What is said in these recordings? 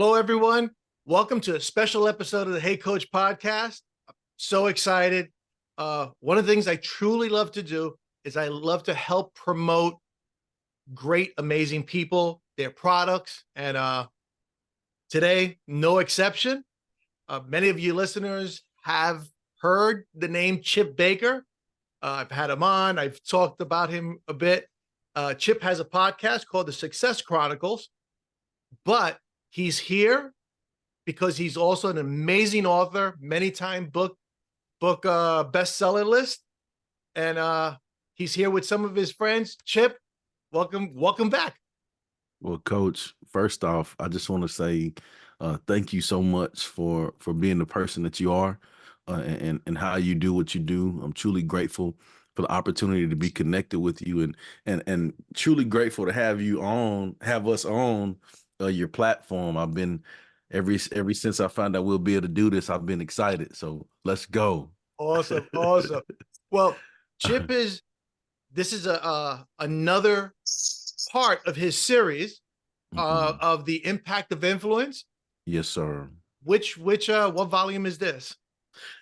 Hello, everyone. Welcome to a special episode of the Hey Coach podcast. I'm so excited. One of the things I truly love to do is I love to help promote great, amazing people, their products. And today, no exception. Many of you listeners have heard the name Chip Baker. I've had him on. I've talked about him a bit. Chip has a podcast called The Success Chronicles, but he's here because he's also an amazing author, many-time book bestseller list, and he's here with some of his friends. Chip, welcome back. Well, Coach, first off, I just want to say thank you so much for being the person that you are, and how you do what you do. I'm truly grateful for the opportunity to be connected with you, and truly grateful to have us on your platform. I've been every since I found out we'll be able to do this, I've been excited. So let's go. Awesome. Well, Chip is this is a another part of his series Mhm. of the impact of influence. Yes, sir. Which what volume is this?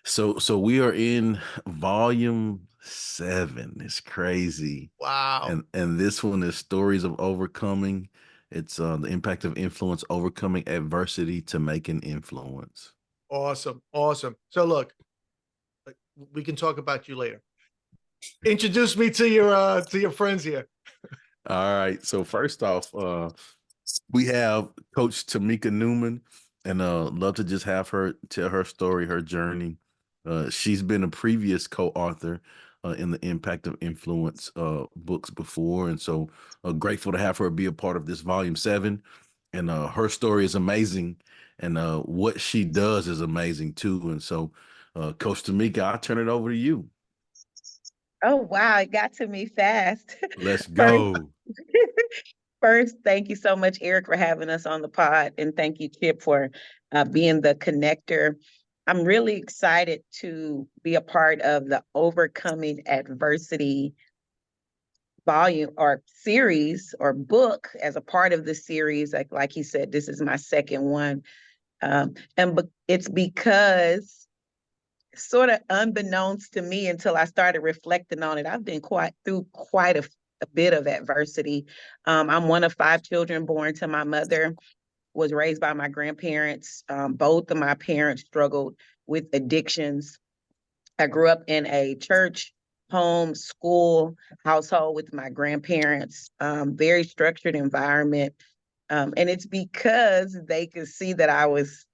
So we are in volume 7. It's crazy. Wow. And this one is stories of overcoming. It's the impact of influence, overcoming adversity to make an influence. Awesome. So look, we can talk about you later. Introduce me to your friends here. All right. So first off, we have Coach Tamika Newman, and love to just have her tell her story, her journey. She's been a previous co-author in the Impact of Influence books before, and so grateful to have her be a part of this volume 7. And her story is amazing, and what she does is amazing too. And so, Coach Tamika, I'll turn it over to you. Oh, wow. It got to me fast. Let's First, go. first, thank you so much, Eric, for having us on the pod. And thank you, Chip, for being the connector. I'm really excited to be a part of the Overcoming Adversity volume or series or book as a part of the series. Like he said, this is my second one. It's because sort of unbeknownst to me until I started reflecting on it, I've been through quite a bit of adversity. I'm one of 5 children born to my mother, was raised by my grandparents. Both of my parents struggled with addictions. I grew up in a church, home, school, household with my grandparents, very structured environment. And it's because they could see that I was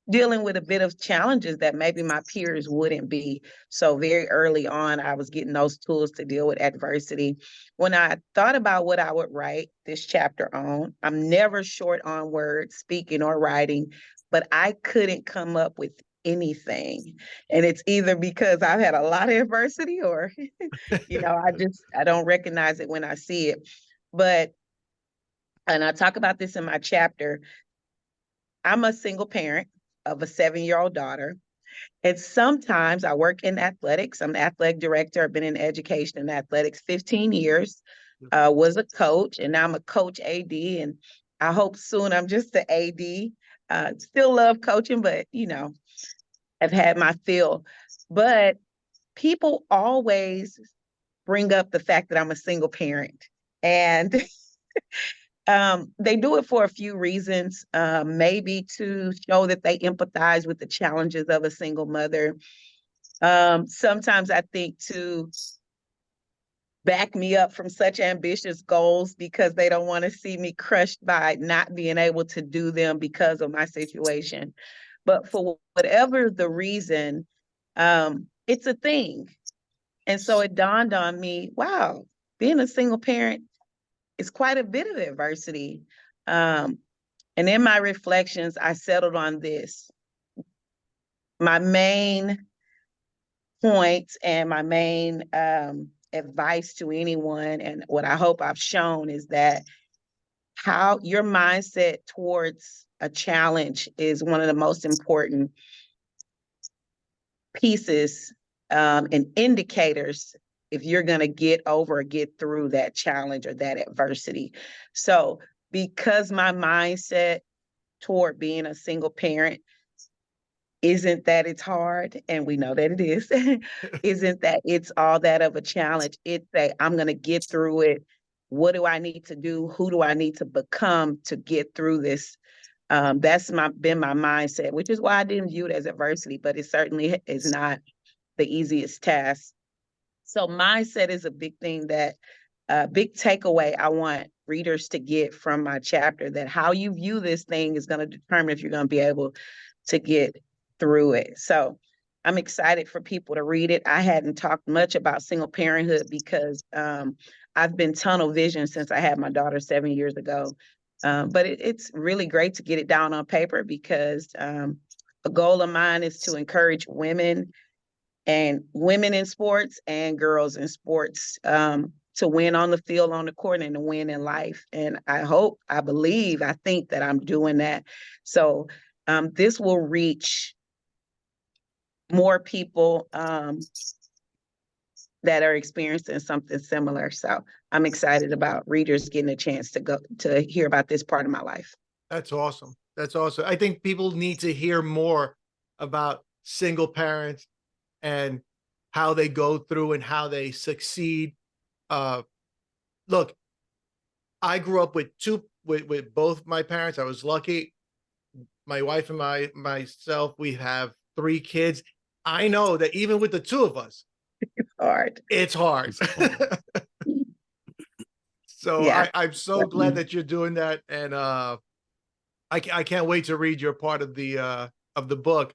dealing with a bit of challenges that maybe my peers wouldn't be. So very early on, I was getting those tools to deal with adversity. When I thought about what I would write this chapter on, I'm never short on words, speaking or writing, but I couldn't come up with anything. And it's either because I've had a lot of adversity or, I don't recognize it when I see it. But, and I talk about this in my chapter, I'm a single parent of a 7-year-old daughter. And sometimes I work in athletics. I'm an athletic director. I've been in education and athletics 15 years, was a coach, and now I'm a coach AD. And I hope soon I'm just the AD. Still love coaching, but, I've had my fill. But people always bring up the fact that I'm a single parent. And they do it for a few reasons, maybe to show that they empathize with the challenges of a single mother. Sometimes I think to back me up from such ambitious goals because they don't want to see me crushed by not being able to do them because of my situation. But for whatever the reason, it's a thing. And so it dawned on me, wow, being a single parent is quite a bit of adversity. Um, and in my reflections, I settled on this. My main point and my main advice to anyone, and what I hope I've shown, is that how your mindset towards a challenge is one of the most important pieces and indicators if you're going to get over or get through that challenge or that adversity. So because my mindset toward being a single parent isn't that it's hard, and we know that it is, isn't that it's all that of a challenge. It's that I'm going to get through it. What do I need to do? Who do I need to become to get through this? That's been my mindset, which is why I didn't view it as adversity, but it certainly is not the easiest task. So mindset is a big thing that big takeaway I want readers to get from my chapter, that how you view this thing is going to determine if you're going to be able to get through it. So I'm excited for people to read it. I hadn't talked much about single parenthood because I've been tunnel vision since I had my daughter 7 years ago. But it's really great to get it down on paper because a goal of mine is to encourage women in sports and girls in sports to win on the field, on the court, and to win in life. And I hope, I believe, I think that I'm doing that. So this will reach more people that are experiencing something similar. So I'm excited about readers getting a chance to go to hear about this part of my life. That's awesome. That's awesome. I think people need to hear more about single parents and how they go through and how they succeed. Look, I grew up with both my parents. I was lucky. My wife and myself, we have 3 kids. I know that even with the 2 of us, Hard. it's hard. So Yeah. I'm so glad that you're doing that. And I can't wait to read your part of the book.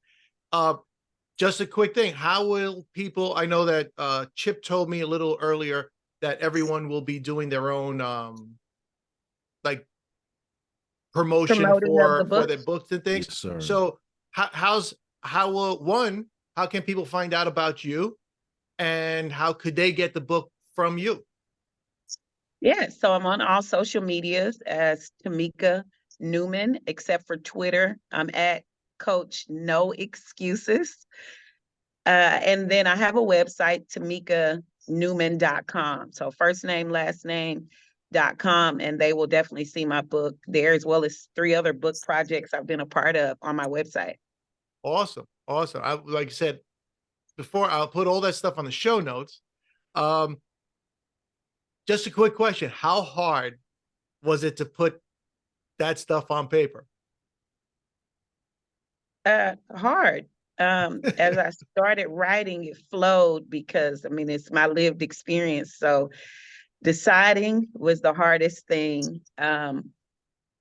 Just a quick thing. How will people, I know that Chip told me a little earlier that everyone will be doing their own like promotion Promoting of the for book. their books and things. Yes, sir. So how can people find out about you, and how could they get the book from you? Yeah, so I'm on all social medias as Tamika Newman, except for Twitter. I'm at Coach No Excuses. And then I have a website, tamikanewman.com. So first name, last name.com, and they will definitely see my book there, as well as 3 other book projects I've been a part of on my website. Awesome. Awesome. Like I said before, I'll put all that stuff on the show notes. Just a quick question. How hard was it to put that stuff on paper? Hard. As I started writing, it flowed because, I mean, it's my lived experience. So deciding was the hardest thing.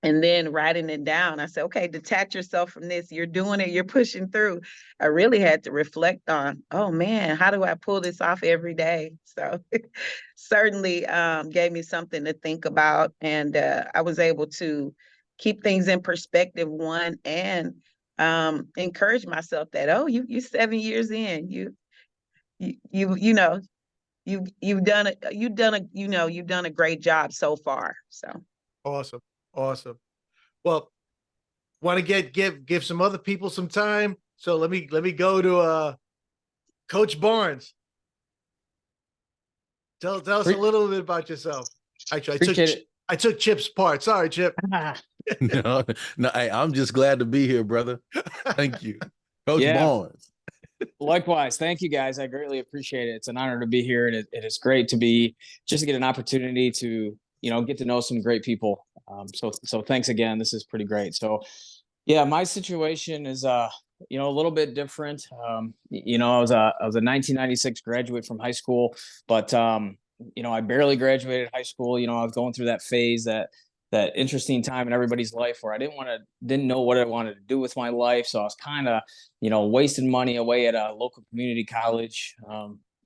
And then writing it down, I said, okay, detach yourself from this. You're doing it. You're pushing through. I really had to reflect on, oh man, how do I pull this off every day? So certainly gave me something to think about. And I was able to keep things in perspective, one, and encourage myself that, oh, you're 7 years in, you've done a great job so far. So Awesome. Awesome. Well, want to give some other people some time. So let me go to Coach Barnes. Tell us a little bit about yourself. Actually, I took Chip's part. Sorry, Chip. No, I'm just glad to be here, brother. Thank you, Coach Barnes. Likewise, thank you guys. I greatly appreciate it. It's an honor to be here, and it is great to get an opportunity to get to know some great people. So thanks again. This is pretty great. So yeah, my situation is a little bit different. I was a 1996 graduate from high school, but I barely graduated high school. I was going through that phase, that interesting time in everybody's life where I didn't know what I wanted to do with my life. So I was kind of, wasting money away at a local community college,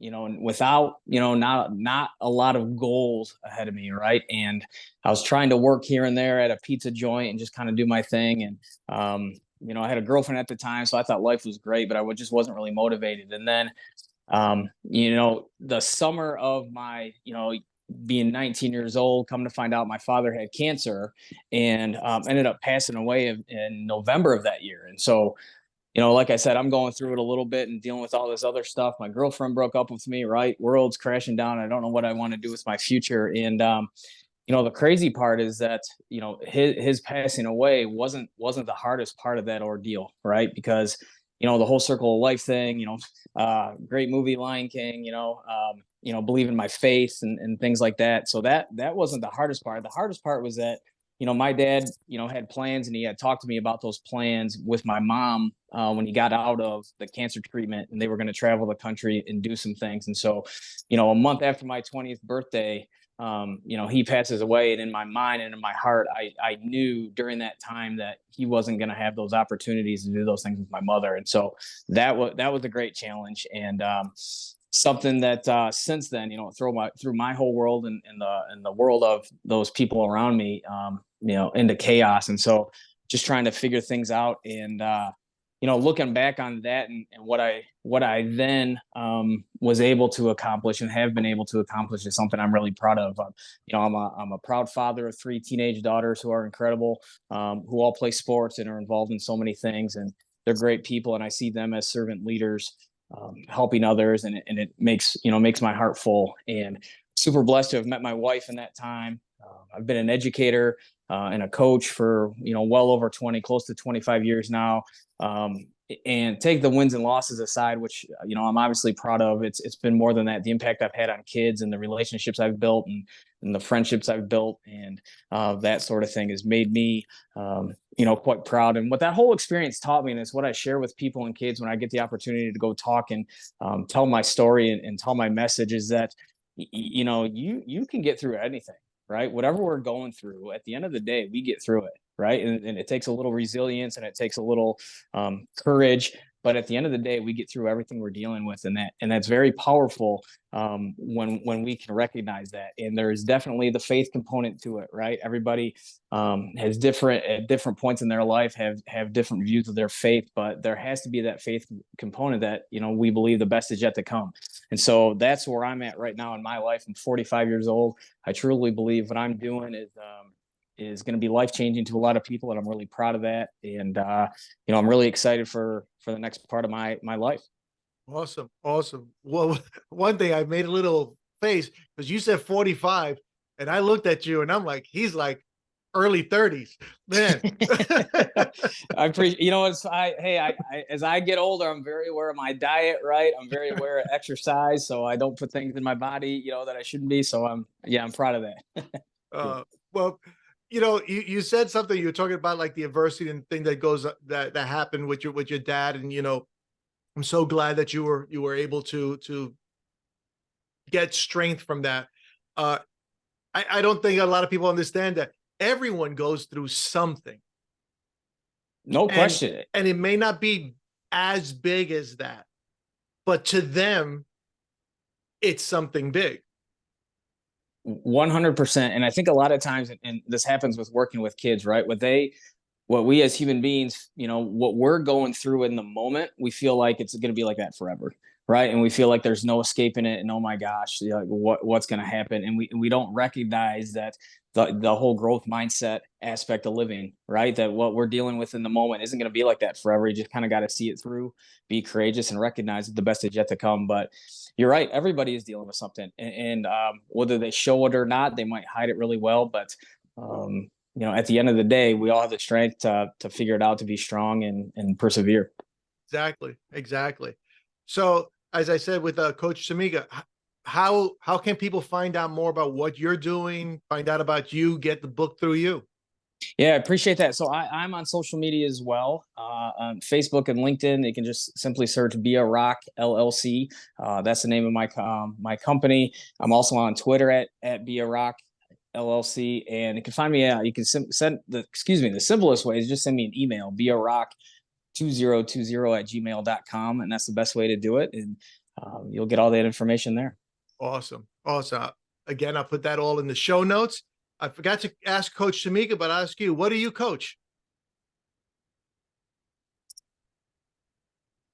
and without, not a lot of goals ahead of me. Right. And I was trying to work here and there at a pizza joint and just kind of do my thing. And, I had a girlfriend at the time, so I thought life was great, but I just wasn't really motivated. And then, the summer of my, being 19 years old, come to find out my father had cancer and ended up passing away in November of that year. And so, like I said, I'm going through it a little bit and dealing with all this other stuff. My girlfriend broke up with me, right? World's crashing down. I don't know what I want to do with my future. And, the crazy part is that, his passing away wasn't the hardest part of that ordeal, right? Because, the whole circle of life thing, great movie, Lion King, believe in my faith and things like that. So that wasn't the hardest part. The hardest part was that, my dad, had plans, and he had talked to me about those plans with my mom when he got out of the cancer treatment, and they were going to travel the country and do some things. And so, a month after my 20th birthday, he passes away, and in my mind and in my heart, I knew during that time that he wasn't going to have those opportunities to do those things with my mother. And so that was a great challenge, and something that since then, through my whole world and the world of those people around me, into chaos. And so just trying to figure things out, and looking back on that, and what I then was able to accomplish and have been able to accomplish is something I'm really proud of. I'm a proud father of 3 teenage daughters who are incredible, who all play sports and are involved in so many things, and they're great people, and I see them as servant leaders, helping others, and it makes my heart full. And super blessed to have met my wife in that time. I've been an educator and a coach for well over 20, close to 25 years now. And take the wins and losses aside, which I'm obviously proud of. It's been more than that. The impact I've had on kids and the relationships I've built, and the friendships I've built, and that sort of thing has made me quite proud. And what that whole experience taught me, and it's what I share with people and kids when I get the opportunity to go talk and tell my story and tell my message, is that you can get through anything, right? Whatever we're going through, at the end of the day, we get through it, right? And it takes a little resilience, and it takes a little courage. But at the end of the day, we get through everything we're dealing with, and that's very powerful when we can recognize that. And there is definitely the faith component to it, right? Everybody has at different points in their life have different views of their faith, but there has to be that faith component that we believe the best is yet to come. And so that's where I'm at right now in my life. I'm 45 years old. I truly believe what I'm doing is going to be life-changing to a lot of people, and I'm really proud of that. And I'm really excited for the next part of my life. Awesome. Well, one thing I made a little face because you said 45, and I looked at you, and I'm like, he's like early 30s, man. I appreciate, as I get older, I'm very aware of my diet, right? I'm very aware of exercise, so I don't put things in my body, that I shouldn't be. So I'm proud of that. Well, you said something, you were talking about like the adversity and thing that happened with your dad. And, I'm so glad that you were able to get strength from that. I don't think a lot of people understand that everyone goes through something. No question. And it may not be as big as that, but to them, it's something big. 100%. And I think a lot of times, and this happens with working with kids, right? What we as human beings, what we're going through in the moment, we feel like it's going to be like that forever, right? And we feel like there's no escaping it. And oh my gosh, what's going to happen? And we don't recognize that the whole growth mindset aspect of living, right? That what we're dealing with in the moment isn't going to be like that forever. You just kind of got to see it through, be courageous, and recognize that the best is yet to come. But you're right. Everybody is dealing with something, and whether they show it or not, they might hide it really well. But at the end of the day, we all have the strength to figure it out, to be strong and persevere. Exactly. So, as I said with Coach Tamika, how can people find out more about what you're doing, find out about you, get the book through you? Yeah, I appreciate that. So I'm on social media as well, on Facebook and LinkedIn. You can just simply search Be a Rock LLC. That's the name of my company. I'm also on Twitter at Be a Rock LLC, and you can find me. You can send the simplest way is just send me an email, bearock2020@gmail.com, and that's the best way to do it. And you'll get all that information there. Awesome. Again, I'll put that all in the show notes. I forgot to ask Coach Tamika, but I'll ask you, what do you coach?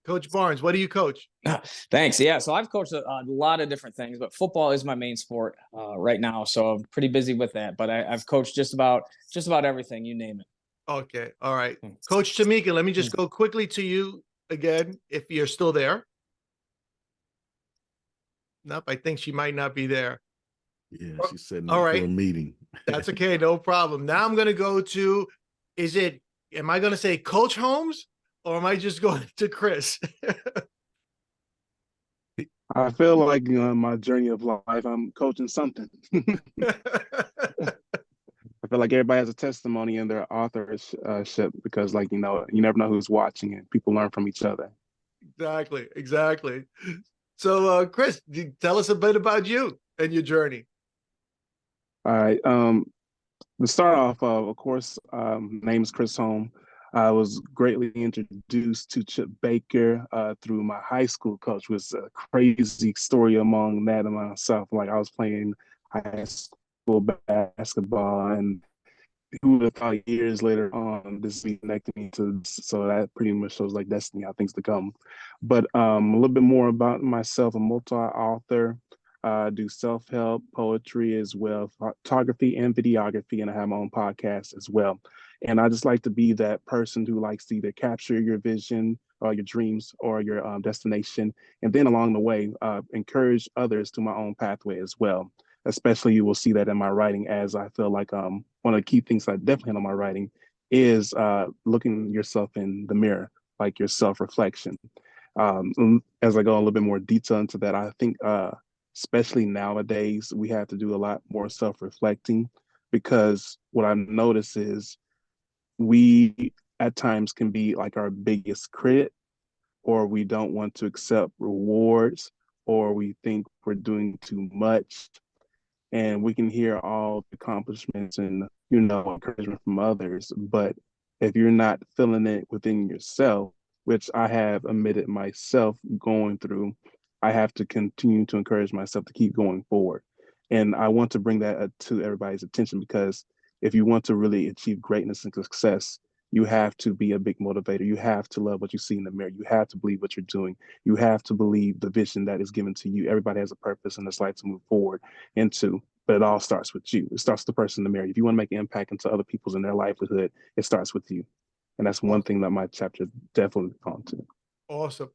Coach Barnes, what do you coach? Thanks. Yeah. So I've coached a lot of different things, but football is my main sport right now. So I'm pretty busy with that, but I've coached just about everything, you name it. Okay. All right. Coach Tamika, let me just go quickly to you again, if you're still there. Nope. I think she might not be there. Yeah, she's setting All up for a right. meeting. That's okay. No problem. Now I'm going to go to, am I going to say Coach Holmes or am I just going to Chris? I feel like my journey of life, I'm coaching something. I feel like everybody has a testimony in their authorship because, like, you never know who's watching and people learn from each other. Exactly. So, Chris, tell us a bit about you and your journey. All right. To start off, of course, name is Chris Holm. I was greatly introduced to Chip Baker through my high school coach. It was a crazy story among that and myself. Like, I was playing high school basketball, and who would have thought years later on this be connecting me to this. So that pretty much shows like destiny, how things to come. But a little bit more about myself. A multi-author. Do self-help, poetry as well, photography and videography, and I have my own podcast as well. And I just like to be that person who likes to either capture your vision or your dreams or your destination, and then along the way, encourage others to my own pathway as well. Especially, you will see that in my writing, as I feel like one of the key things I definitely have in my writing is looking yourself in the mirror, like your self-reflection. As I go a little bit more detail into that, I think especially nowadays, we have to do a lot more self-reflecting, because what I've noticed is we at times can be like our biggest critic, or we don't want to accept rewards, or we think we're doing too much. And we can hear all the accomplishments and encouragement from others, but if you're not feeling it within yourself, which I have admitted myself going through, I have to continue to encourage myself to keep going forward. And I want to bring that to everybody's attention, because if you want to really achieve greatness and success, you have to be a big motivator. You have to love what you see in the mirror. You have to believe what you're doing. You have to believe the vision that is given to you. Everybody has a purpose in this life to move forward into, but it all starts with you. It starts with the person in the mirror. If you want to make an impact into other people's in their livelihood, it starts with you. And that's one thing that my chapter definitely on to. Awesome.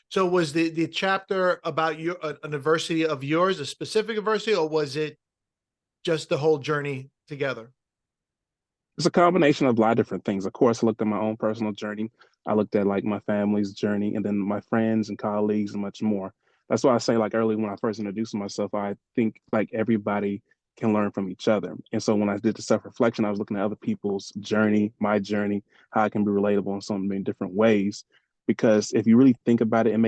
So was the chapter about your an adversity of yours, a specific adversity, or was it just the whole journey together? It's a combination of a lot of different things. Of course, I looked at my own personal journey. I looked at like my family's journey, and then my friends and colleagues and much more. That's why I say, like, early when I first introduced myself, I think like everybody can learn from each other. And so when I did the self-reflection, I was looking at other people's journey, my journey, how it can be relatable in so many different ways. Because if you really think about it,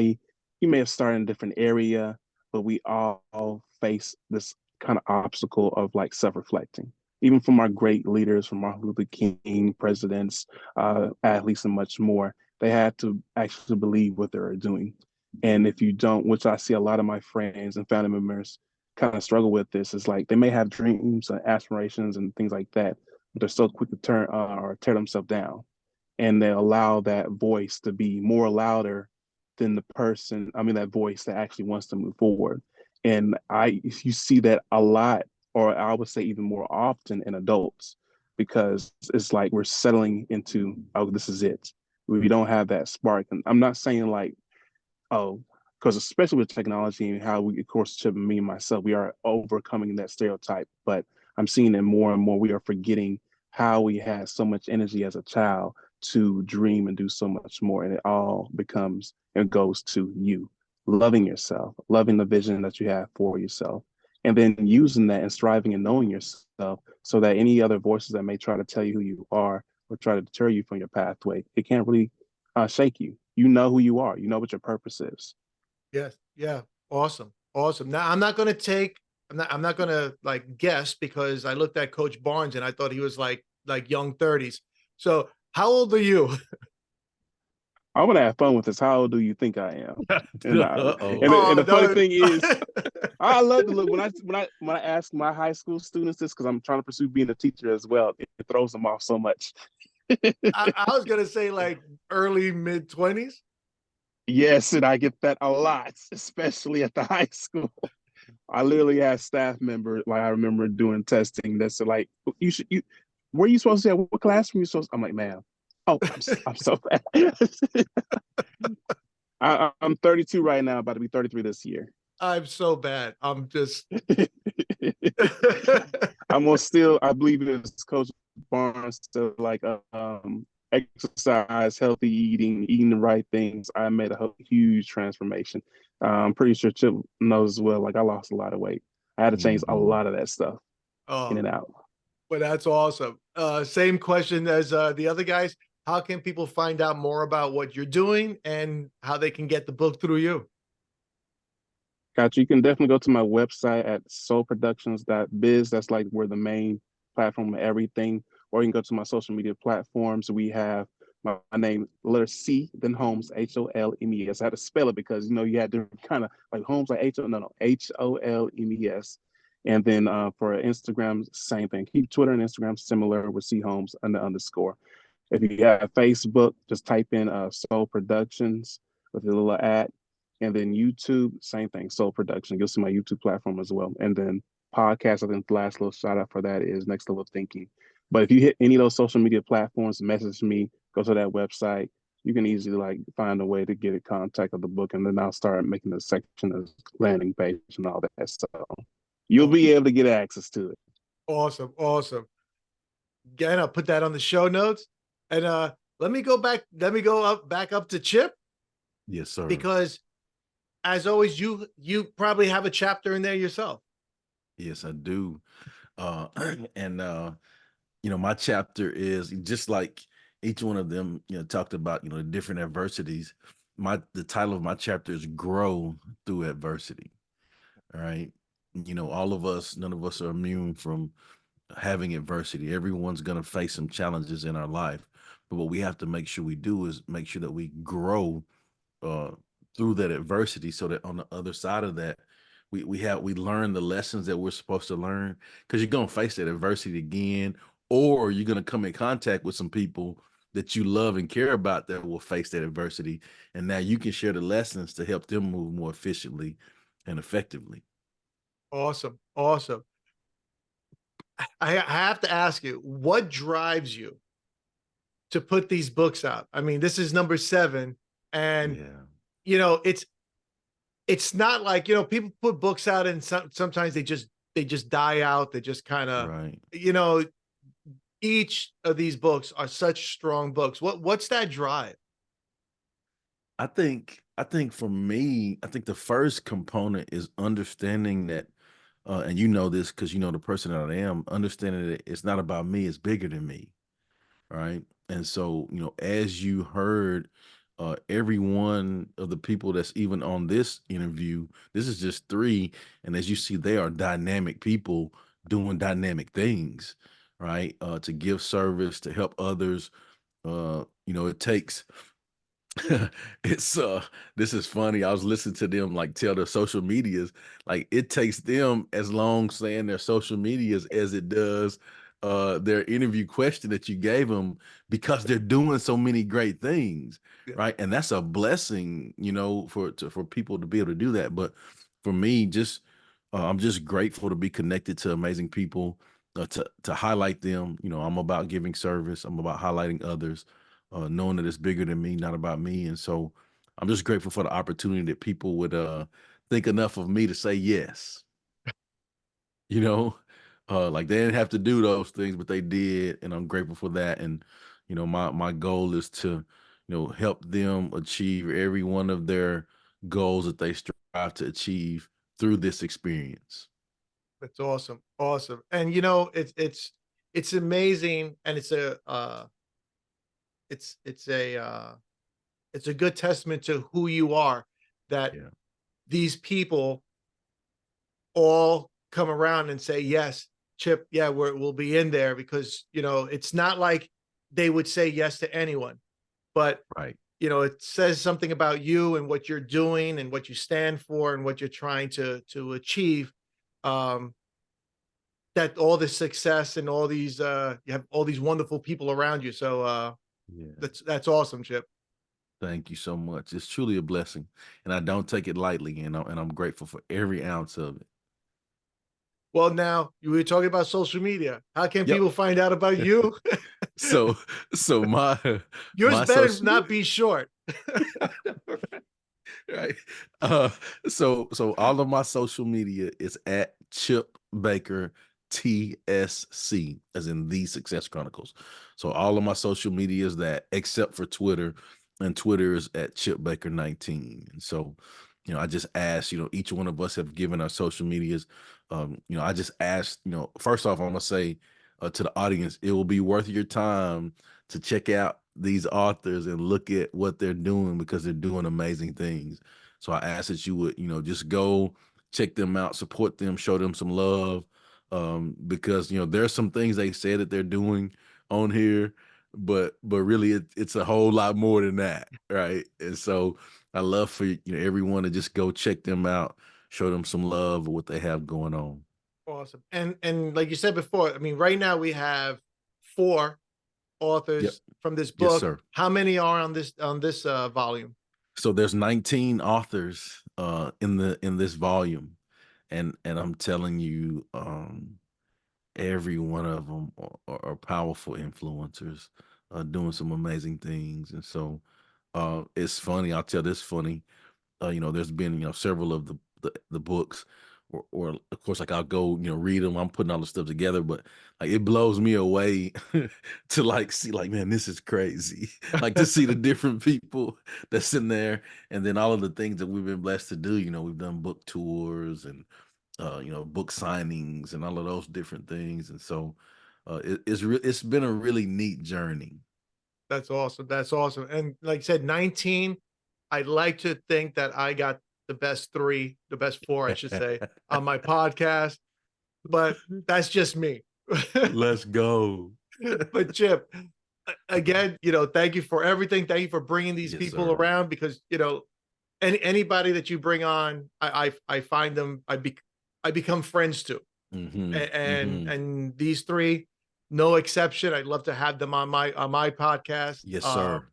you may have started in a different area, but we all face this kind of obstacle of like self-reflecting, even from our great leaders, from Martin Luther King, presidents, athletes, and much more. They had to actually believe what they were doing. And if you don't, which I see a lot of my friends and family members kind of struggle with this, is like they may have dreams and aspirations and things like that, but they're so quick to turn or tear themselves down. And they allow that voice to be more louder than that voice that actually wants to move forward. And you see that a lot, or I would say even more often in adults, because it's like we're settling into, oh, this is it. We don't have that spark. And I'm not saying like, oh, because especially with technology and how we, of course, Chip and me and myself, we are overcoming that stereotype. But I'm seeing it more and more. We are forgetting how we had so much energy as a child to dream and do so much more. And it goes to you, loving yourself, loving the vision that you have for yourself, and then using that and striving and knowing yourself, so that any other voices that may try to tell you who you are or try to deter you from your pathway, it can't really shake you. You know who you are. You know what your purpose is. Yes. Yeah. Awesome. Now I'm not gonna like guess, because I looked at Coach Barnes and I thought he was like young 30s. So how old are you? I want to have fun with this. How old do you think I am? And Uh-oh. and the funny No. thing is, I love to look when I ask my high school students this, because I'm trying to pursue being a teacher as well. It throws them off so much. I was gonna say like early mid-20s. Yes, and I get that a lot, especially at the high school. I literally had staff members, like I remember doing testing that's like, were you supposed to say what classroom you supposed to? I'm like, ma'am, oh, I'm so bad. I'm 32 right now, about to be 33 this year. I'm so bad. I'm just I'm gonna still, I believe it's Coach Barnes to like exercise, healthy eating the right things. I made a huge transformation. I'm pretty sure Chip knows as well. Like I lost a lot of weight. I had to change a lot of that stuff in Oh, and out. well, that's awesome. Same question as the other guys. How can people find out more about what you're doing and how they can get the book through you? Gotcha. You can definitely go to my website at soulproductions.biz. That's like where the main platform of everything. Or you can go to my social media platforms. We have my name, letter C, then Holmes, Holmes. I had to spell it because you had to kind of like Holmes like Holmes. And then for Instagram, same thing. Keep Twitter and Instagram similar with C Holmes _. If you have Facebook, just type in Soul Productions with a little ad. And then YouTube, same thing, Soul Production. You'll see my YouTube platform as well. And then podcast, I think the last little shout out for that is Next Level Thinking. But if you hit any of those social media platforms, message me, go to that website. You can easily like find a way to get a contact of the book, and then I'll start making a section of landing page and all that. So you'll be able to get access to it. Awesome. Awesome. Again, I'll put that on the show notes. And let me go back up to Chip. Yes, sir. Because as always, you probably have a chapter in there yourself. Yes, I do. And my chapter is just like each one of them, talked about, the different adversities. The title of my chapter is Grow Through Adversity. All right. All of us, none of us are immune from having adversity. Everyone's going to face some challenges in our life. But what we have to make sure we do is make sure that we grow through that adversity, so that on the other side of that, we learn the lessons that we're supposed to learn, because you're going to face that adversity again, or you're going to come in contact with some people that you love and care about that will face that adversity. And now you can share the lessons to help them move more efficiently and effectively. Awesome. Awesome. I have to ask you, what drives you to put these books out? I mean, this is number 7, and it's not like, people put books out and sometimes they just die out. They just kind of, right. Each of these books are such strong books. What's that drive? I think for me, I think the first component is understanding that, and this because the person that I am, understanding that it's not about me, it's bigger than me. Right. And so, as you heard, every one of the people that's even on this interview, this is just 3. And as you see, they are dynamic people doing dynamic things, right? To give service, to help others. It takes it's this is funny. I was listening to them like tell their social medias, like it takes them as long saying their social medias as it does their interview question that you gave them, because they're doing so many great things, right? And that's a blessing, for people to be able to do that. But for me, just I'm just grateful to be connected to amazing people, to highlight them. I'm about giving service. I'm about highlighting others, knowing that it's bigger than me, not about me. And so I'm just grateful for the opportunity that people would think enough of me to say yes. Like they didn't have to do those things, but they did, and I'm grateful for that. And my goal is to help them achieve every one of their goals that they strive to achieve through this experience. That's awesome. Awesome. And it's amazing, and it's a good testament to who you are, that Yeah. these people all come around and say, yes, Chip, yeah, we'll be in there, because it's not like they would say yes to anyone, but Right. it says something about you and what you're doing and what you stand for and what you're trying to achieve. That all this success and all these you have all these wonderful people around you. So Yeah. that's awesome, Chip. Thank you so much. It's truly a blessing, and I don't take it lightly, and I'm grateful for every ounce of it. Well, now you were talking about social media. How can Yep. people find out about you? So my Yours my better social not be short. right. So all of my social media is at Chip Baker TSC, as in The Success Chronicles. So all of my social media is that, except for Twitter, and Twitter is at Chip Baker 19. And so, I just asked, each one of us have given our social medias. I just asked, first off, I'm gonna say to the audience, it will be worth your time to check out these authors and look at what they're doing, because they're doing amazing things. So I ask that you would, just go check them out, support them, show them some love, because there's some things they say that they're doing on here, but really it's a whole lot more than that, right? And so I love for everyone to just go check them out, show them some love of what they have going on. Awesome. And like you said before, I mean, right now we have 4 authors Yep. from this Yes, book. sir. How many are on this volume? So there's 19 authors in this volume, and I'm telling you, every one of them are powerful influencers, doing some amazing things. And so it's funny. I'll tell this funny. There's been several of the books, or of course, like I'll go read them. I'm putting all the stuff together, but like it blows me away to like see, like, man, this is crazy. Like to see the different people that's in there, and then all of the things that we've been blessed to do. We've done book tours and book signings and all of those different things. And so it's been a really neat journey. That's awesome. That's awesome. And like I said, 19. I'd like to think that I got the best 4, I should say, on my podcast, but that's just me. Let's go. But Chip, again, thank you for everything. Thank you for bringing these Yes, people sir. around, because anybody that you bring on, I find them, I become friends to, and these 3, no exception. I'd love to have them on my podcast. Yes, sir.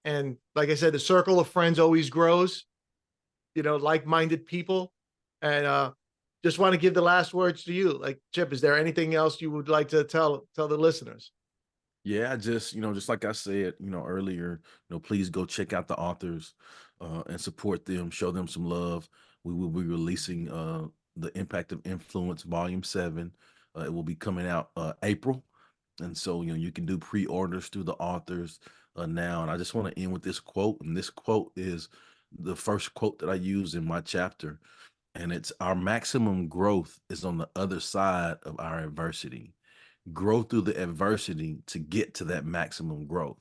And like I said, the circle of friends always grows, like-minded people. And just want to give the last words to you. Like, Chip, is there anything else you would like to tell the listeners? Yeah, just like I said, earlier, please go check out the authors, and support them, show them some love. We will be releasing the Impact of Influence Volume 7. It will be coming out April. And so, you can do pre-orders through the authors now. And I just want to end with this quote. And this quote is the first quote that I use in my chapter. And it's, our maximum growth is on the other side of our adversity. Grow through the adversity to get to that maximum growth.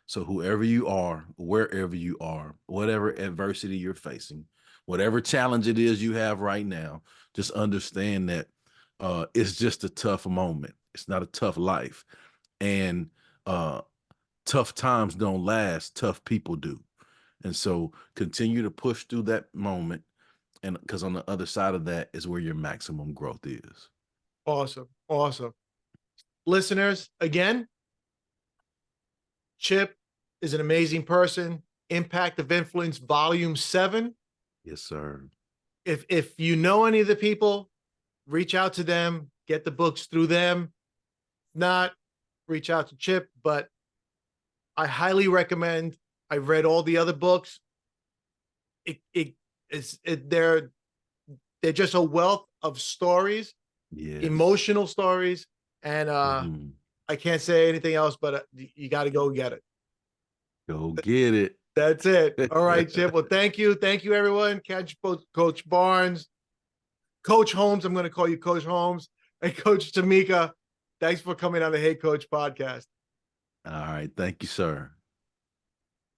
So whoever you are, wherever you are, whatever adversity you're facing, whatever challenge it is you have right now, just understand that it's just a tough moment. It's not a tough life. And tough times don't last, tough people do. And so continue to push through that moment, and because on the other side of that is where your maximum growth is. Awesome. Awesome. Listeners, again, Chip is an amazing person. Impact of Influence Volume 7. Yes, sir. If you know any of the people, reach out to them, get the books through them. Not reach out to Chip, but I highly recommend. I've read all the other books. They're just a wealth of stories, Yes. emotional stories, and I can't say anything else, but you got to go get it. Go get it. That's it. All right, Chip. Well, thank you. Thank you, everyone. Catch both Coach Barnes, Coach Holmes. I'm going to call you Coach Holmes, and Coach Tamika. Thanks for coming on the Hey Coach podcast. All right. Thank you, sir.